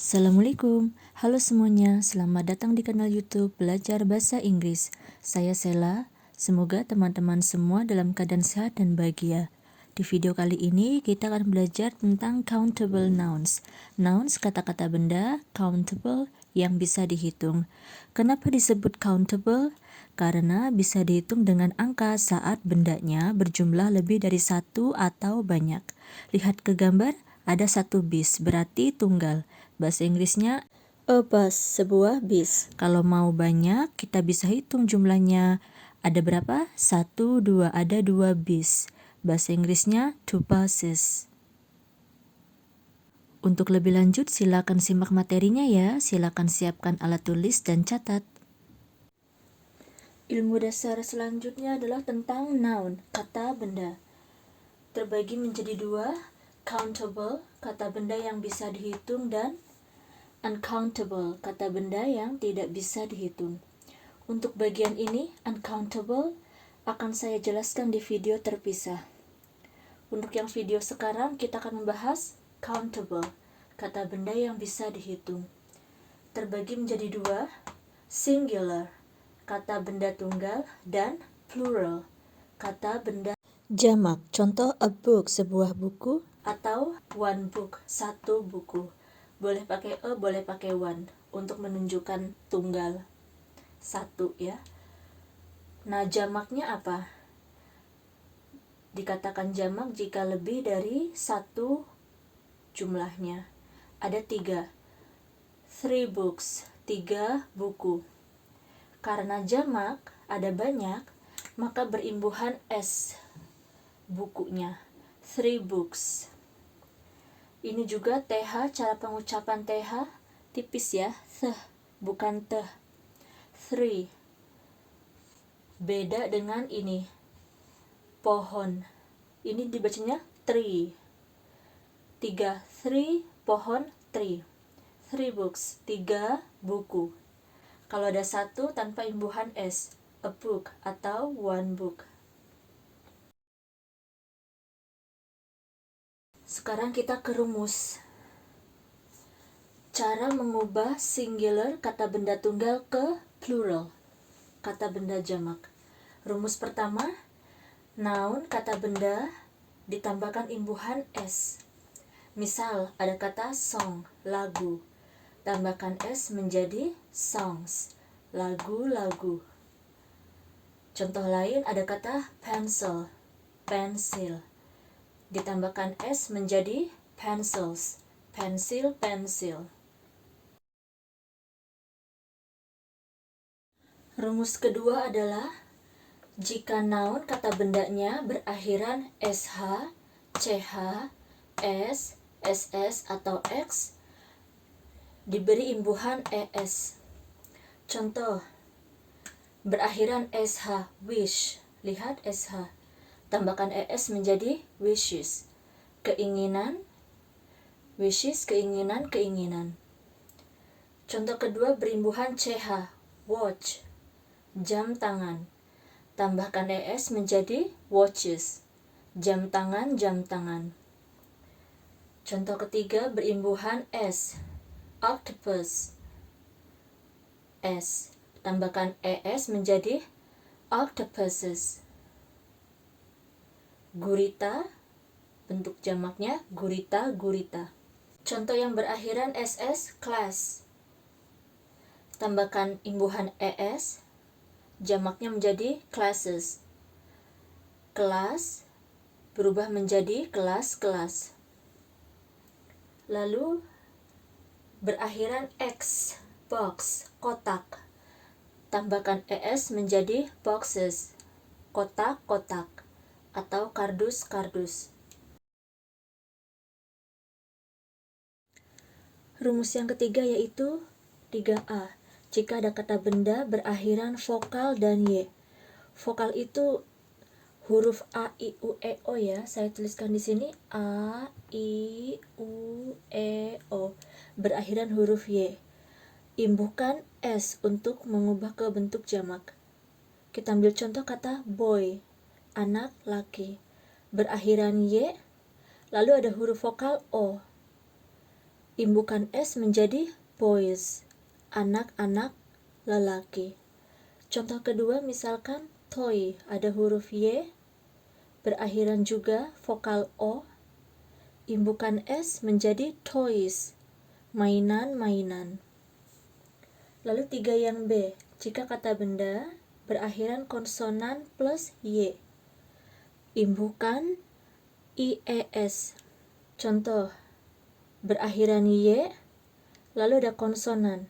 Assalamualaikum, halo semuanya, selamat datang di kanal YouTube Belajar Bahasa Inggris. Saya Sela, semoga teman-teman semua dalam keadaan sehat dan bahagia. Di video kali ini kita akan belajar tentang countable nouns. Nouns kata-kata benda, countable yang bisa dihitung. Kenapa disebut countable? Karena bisa dihitung dengan angka saat bendanya berjumlah lebih dari satu atau banyak. Lihat ke gambar, ada satu bis, berarti tunggal. Bahasa Inggrisnya a bus, sebuah bis. Kalau mau banyak, kita bisa hitung jumlahnya. Ada berapa? 1, 2, ada 2 bis. Bahasa Inggrisnya two buses. Untuk lebih lanjut, silakan simak materinya ya. Silakan siapkan alat tulis dan catat. Ilmu dasar selanjutnya adalah tentang noun, kata benda. Terbagi menjadi dua, countable, kata benda yang bisa dihitung, dan uncountable, kata benda yang tidak bisa dihitung. Untuk bagian ini, uncountable, akan saya jelaskan di video terpisah. Untuk yang video sekarang, kita akan membahas countable, kata benda yang bisa dihitung. Terbagi menjadi dua, singular, kata benda tunggal, dan plural, kata benda jamak. Contoh, a book, sebuah buku, atau one book, satu buku. Boleh pakai a, boleh pakai one untuk menunjukkan tunggal, satu ya. Nah, jamaknya apa? Dikatakan jamak jika lebih dari satu jumlahnya. Ada tiga, three books, tiga buku. Karena jamak ada banyak, maka berimbuhan s bukunya, three books. Ini juga TH, cara pengucapan TH tipis ya, th, bukan teh. Three. Beda dengan ini, pohon. Ini dibacanya tree. Tiga, three, pohon, tree. Three books, tiga buku. Kalau ada satu tanpa imbuhan s, a book atau one book. Sekarang kita ke rumus. Cara mengubah singular, kata benda tunggal, ke plural, kata benda jamak. Rumus pertama, noun, kata benda, ditambahkan imbuhan s. Misal, ada kata song, lagu. Tambahkan s menjadi songs, lagu-lagu. Contoh lain, ada kata pencil, pensil. Ditambahkan s menjadi pencils, pensil-pensil. Rumus kedua adalah jika noun, kata bendanya, berakhiran sh, ch, s, ss, atau x, diberi imbuhan es. Contoh, berakhiran sh, wish. Lihat sh. Tambahkan es menjadi wishes, keinginan, wishes, keinginan, keinginan. Contoh kedua, berimbuhan ch, watch, jam tangan. Tambahkan es menjadi watches, jam tangan, jam tangan. Contoh ketiga, berimbuhan s, octopus, s. Tambahkan es menjadi octopuses. Gurita, bentuk jamaknya gurita, gurita. Contoh yang berakhiran ss, class. Tambahkan imbuhan es, jamaknya menjadi classes. Kelas berubah menjadi kelas-kelas. Lalu berakhiran x, box, kotak. Tambahkan es menjadi boxes, kotak-kotak, atau kardus-kardus. Rumus yang ketiga yaitu 3A. Jika ada kata benda berakhiran vokal dan y. Vokal itu huruf a, i, u, e, o ya. Saya tuliskan di sini a, i, u, e, o. Berakhiran huruf y. Imbuhkan s untuk mengubah ke bentuk jamak. Kita ambil contoh kata boy, anak laki. Berakhiran y, lalu ada huruf vokal o. imbukan S menjadi boys, anak-anak lelaki. Contoh kedua misalkan toy, ada huruf Y, berakhiran juga vokal O, imbukan S menjadi toys, mainan-mainan. Lalu 3 yang B, jika kata benda berakhiran konsonan plus Y, imbukan IES. Contoh, berakhiran Y, lalu ada konsonan.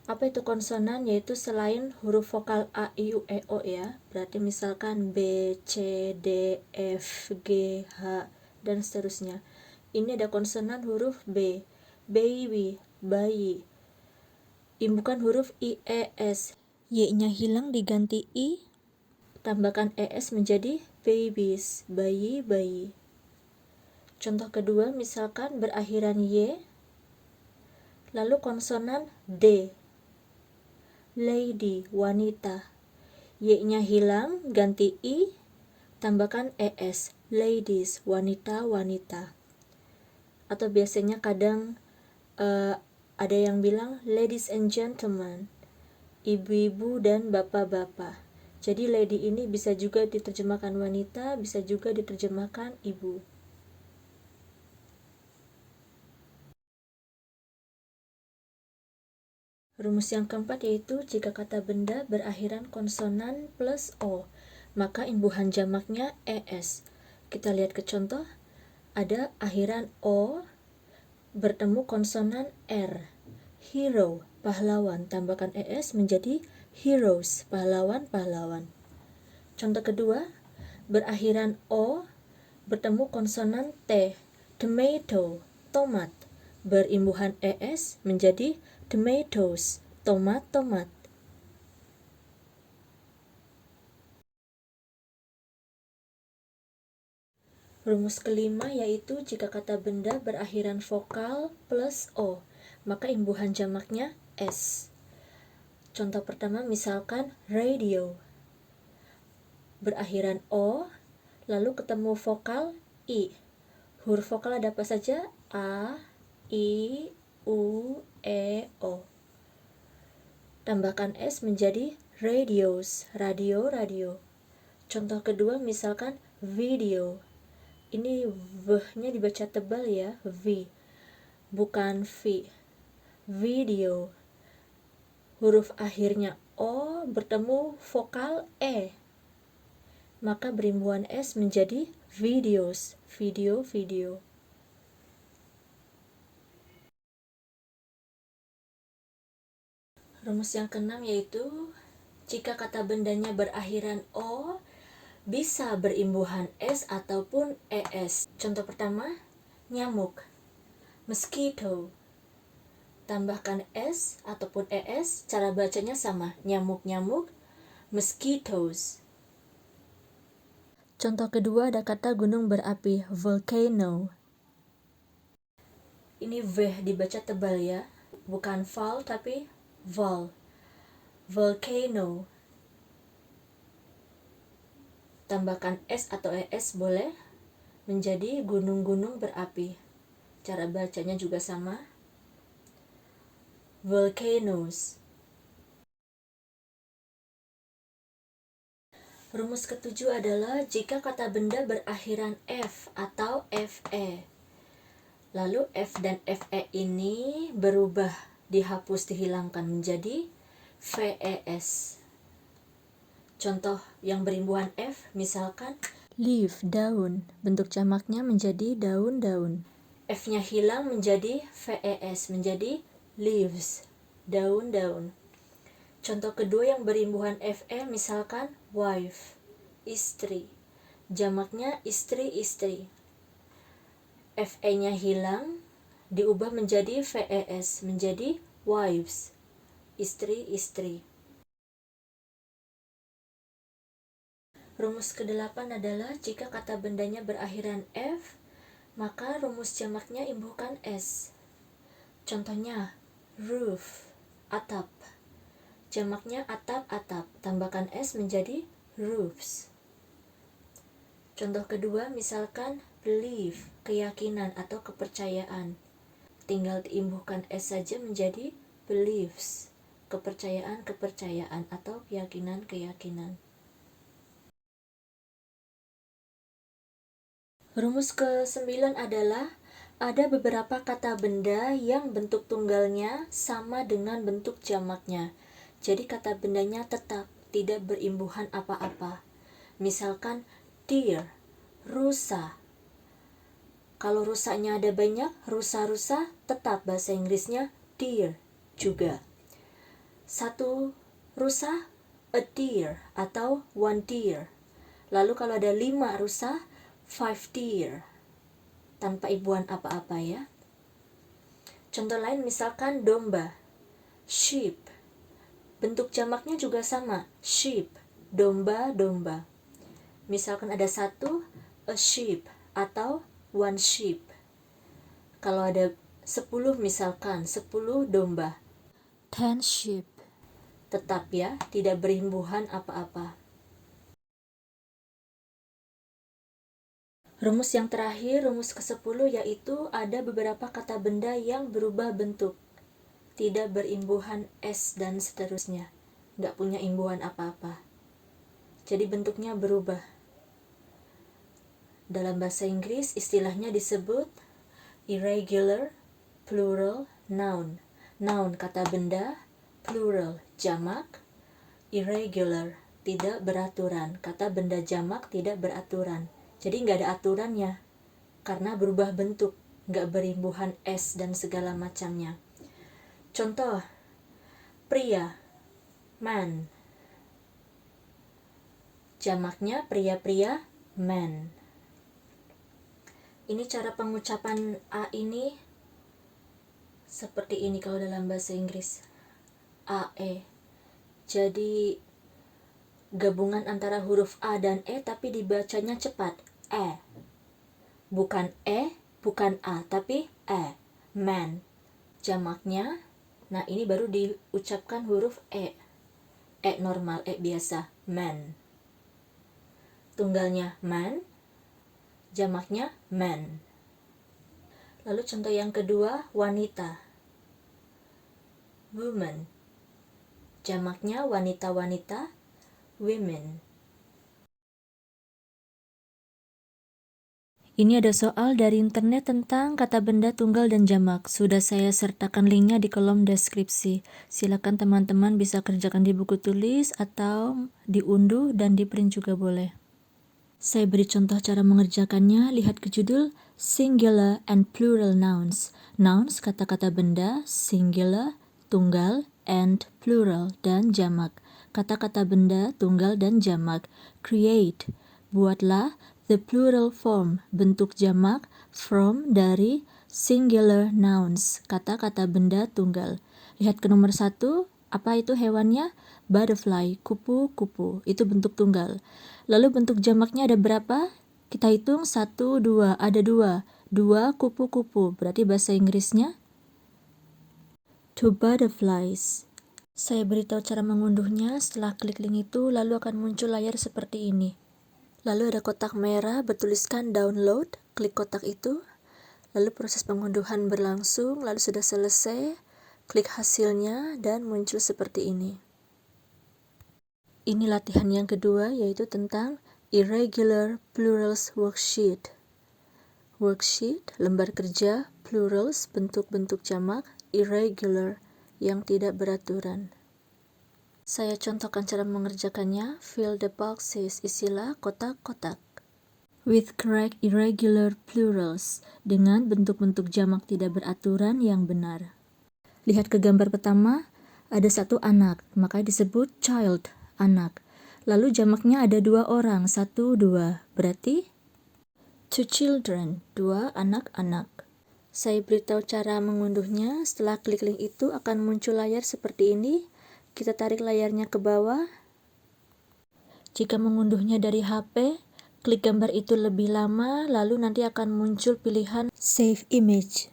Apa itu konsonan? Yaitu selain huruf vokal A, I, U, E, O ya. Berarti misalkan B, C, D, F, G, H, dan seterusnya. Ini ada konsonan huruf B, baby, bayi. Imbukan huruf I, E, S. Y-nya hilang diganti I, tambahkan ES menjadi babies, bayi-bayi. Contoh kedua misalkan berakhiran Y, lalu konsonan D, lady, wanita. Y-nya hilang, ganti I, tambahkan ES, ladies, wanita-wanita. Atau biasanya kadang ada yang bilang ladies and gentlemen, ibu-ibu dan bapak-bapak. Jadi lady ini bisa juga diterjemahkan wanita, bisa juga diterjemahkan ibu. Rumus yang keempat yaitu jika kata benda berakhiran konsonan plus O, maka imbuhan jamaknya ES. Kita lihat ke contoh, ada akhiran O bertemu konsonan R, hero, pahlawan, tambahkan ES menjadi heroes, pahlawan-pahlawan. Contoh kedua, berakhiran O bertemu konsonan T, tomato, tomat, berimbuhan ES menjadi tomatoes, tomat-tomat. Rumus kelima yaitu jika kata benda berakhiran vokal plus O, maka imbuhan jamaknya S. Contoh pertama misalkan radio, berakhiran O, lalu ketemu vokal I. Huruf vokal ada apa saja? A, I, U, E, O. Tambahkan S menjadi radios, radio-radio. Contoh kedua misalkan video. Ini V-nya dibaca tebal ya, V, bukan V. Video. Huruf akhirnya O bertemu vokal E, maka berimbuhan S menjadi videos, video-video. Rumus yang keenam yaitu jika kata bendanya berakhiran O, bisa berimbuhan S ataupun ES. Contoh pertama, nyamuk, mosquito. Tambahkan S ataupun ES, cara bacanya sama, nyamuk-nyamuk, mosquitoes. Contoh kedua ada kata gunung berapi, volcano. Ini V dibaca tebal ya, bukan val tapi vol, volcano. Tambahkan S atau ES boleh, menjadi gunung-gunung berapi. Cara bacanya juga sama, volcanoes. Rumus ketujuh adalah jika kata benda berakhiran F atau FE. Lalu F dan FE ini berubah, dihapus, dihilangkan menjadi VES. Contoh yang berimbuhan F misalkan leaf, daun, bentuk jamaknya menjadi daun-daun. F-nya hilang menjadi VES, menjadi leaves, daun-daun. Contoh kedua yang berimbuhan FE misalkan wife, istri, jamaknya istri-istri. FE-nya hilang, diubah menjadi VES, menjadi wives, istri-istri. Rumus ke-8 adalah jika kata bendanya berakhiran F, maka rumus jamaknya imbuhkan S. Contohnya, roof, atap. Jamaknya atap-atap, tambahkan S menjadi roofs. Contoh kedua, misalkan belief, keyakinan atau kepercayaan. tinggal diimbuhkan S saja menjadi beliefs, kepercayaan-kepercayaan atau keyakinan-keyakinan. Rumus ke-9 adalah ada beberapa kata benda yang bentuk tunggalnya sama dengan bentuk jamaknya. Jadi kata bendanya tetap tidak berimbuhan apa-apa. Misalkan deer, rusa. Kalau rusanya ada banyak, rusa-rusa, tetap bahasa Inggrisnya deer juga. Satu rusa, a deer atau one deer. Lalu kalau ada 5 rusa, 5 deer. Tanpa imbuhan apa-apa ya. Contoh lain misalkan domba, sheep. Bentuk jamaknya juga sama, sheep, domba-domba. Misalkan ada 1, a sheep atau one sheep. Kalau ada 10 misalkan, 10 domba, 10 sheep. Tetap ya, tidak berimbuhan apa-apa. Rumus yang terakhir, rumus ke-10, yaitu ada beberapa kata benda yang berubah bentuk. Tidak berimbuhan S dan seterusnya. Nggak punya imbuhan apa-apa. Jadi bentuknya berubah. Dalam bahasa Inggris istilahnya disebut irregular plural noun. Noun kata benda, plural jamak, irregular tidak beraturan. Kata benda jamak tidak beraturan. Jadi nggak ada aturannya karena berubah bentuk, nggak berimbuhan S dan segala macamnya. Contoh, pria, man. Jamaknya pria-pria, man. Ini cara pengucapan A ini seperti ini kalau dalam bahasa Inggris. AE. Jadi gabungan antara huruf A dan E tapi dibacanya cepat. Bukan bukan A, tapi man. Jamaknya, nah ini baru diucapkan huruf E normal, biasa, man. Tunggalnya man, jamaknya man. Lalu contoh yang kedua, wanita, woman. Jamaknya wanita-wanita, women. Ini ada soal dari internet tentang kata benda tunggal dan jamak. Sudah saya sertakan linknya di kolom deskripsi. Silakan teman-teman bisa kerjakan di buku tulis atau diunduh dan di print juga boleh. Saya beri contoh cara mengerjakannya. Lihat ke judul Singular and Plural Nouns. Nouns kata-kata benda, singular, tunggal, and plural, dan jamak. Kata-kata benda, tunggal, dan jamak. Create, buatlah the plural form, bentuk jamak, from, dari, singular nouns, kata-kata benda tunggal. Lihat ke nomor 1, apa itu hewannya? Butterfly, kupu-kupu, itu bentuk tunggal. Lalu bentuk jamaknya ada berapa? Kita hitung 1, 2, ada 2. 2 kupu-kupu, berarti bahasa Inggrisnya 2 butterflies. Saya beritahu cara mengunduhnya. Setelah klik link itu, lalu akan muncul layar seperti ini. Lalu ada kotak merah bertuliskan download, klik kotak itu. Lalu proses pengunduhan berlangsung, lalu sudah selesai, klik hasilnya dan muncul seperti ini. Ini latihan yang kedua, yaitu tentang Irregular Plurals Worksheet. Worksheet, lembar kerja, plurals, bentuk-bentuk jamak, irregular, yang tidak beraturan. Saya contohkan cara mengerjakannya. Fill the boxes, isilah kotak-kotak. With correct irregular plurals, dengan bentuk-bentuk jamak tidak beraturan yang benar. Lihat ke gambar pertama, ada 1 anak, maka disebut child, anak. Lalu jamaknya ada 2 orang, 1, 2, berarti 2 children, 2 anak-anak. Saya beritahu cara mengunduhnya. Setelah klik link itu akan muncul layar seperti ini. Kita tarik layarnya ke bawah. Jika mengunduhnya dari HP, klik gambar itu lebih lama, lalu nanti akan muncul pilihan Save Image.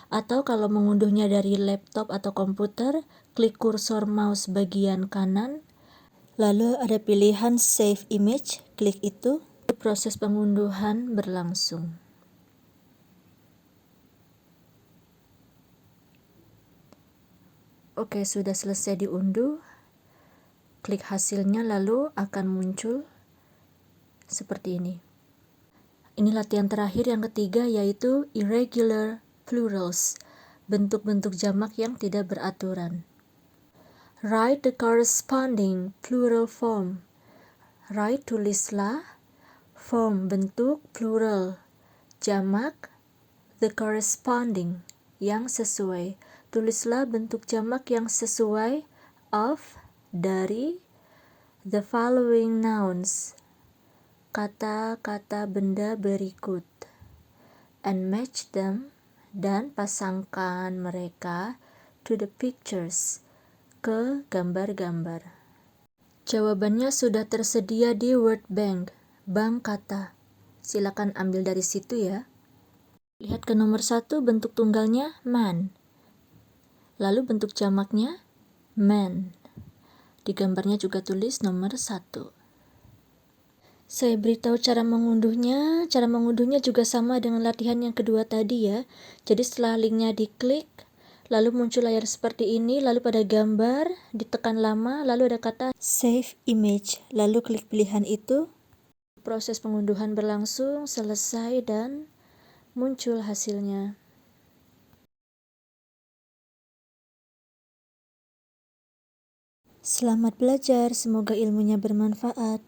Atau kalau mengunduhnya dari laptop atau komputer, klik kursor mouse bagian kanan, lalu ada pilihan Save Image, klik itu. Proses pengunduhan berlangsung. Oke, sudah selesai diunduh. Klik hasilnya lalu akan muncul seperti ini. Ini latihan terakhir yang ketiga, yaitu irregular plurals, bentuk-bentuk jamak yang tidak beraturan. Write the corresponding plural form. Write, tulislah, form, bentuk, plural, jamak, the corresponding, yang sesuai. Tulislah bentuk jamak yang sesuai of, dari, the following nouns, kata-kata benda berikut, and match them, dan pasangkan mereka, to the pictures, ke gambar-gambar. Jawabannya sudah tersedia di Word Bank, bank kata. Silakan ambil dari situ ya. Lihat ke nomor 1, bentuk tunggalnya man. Lalu bentuk jamaknya man. Di gambarnya juga tulis nomor 1. Saya beritahu cara mengunduhnya. Cara mengunduhnya juga sama dengan latihan yang kedua tadi ya. Jadi setelah linknya diklik, lalu muncul layar seperti ini, lalu pada gambar ditekan lama, lalu ada kata save image, lalu klik pilihan itu. Proses pengunduhan berlangsung, selesai, dan muncul hasilnya. Selamat belajar, semoga ilmunya bermanfaat.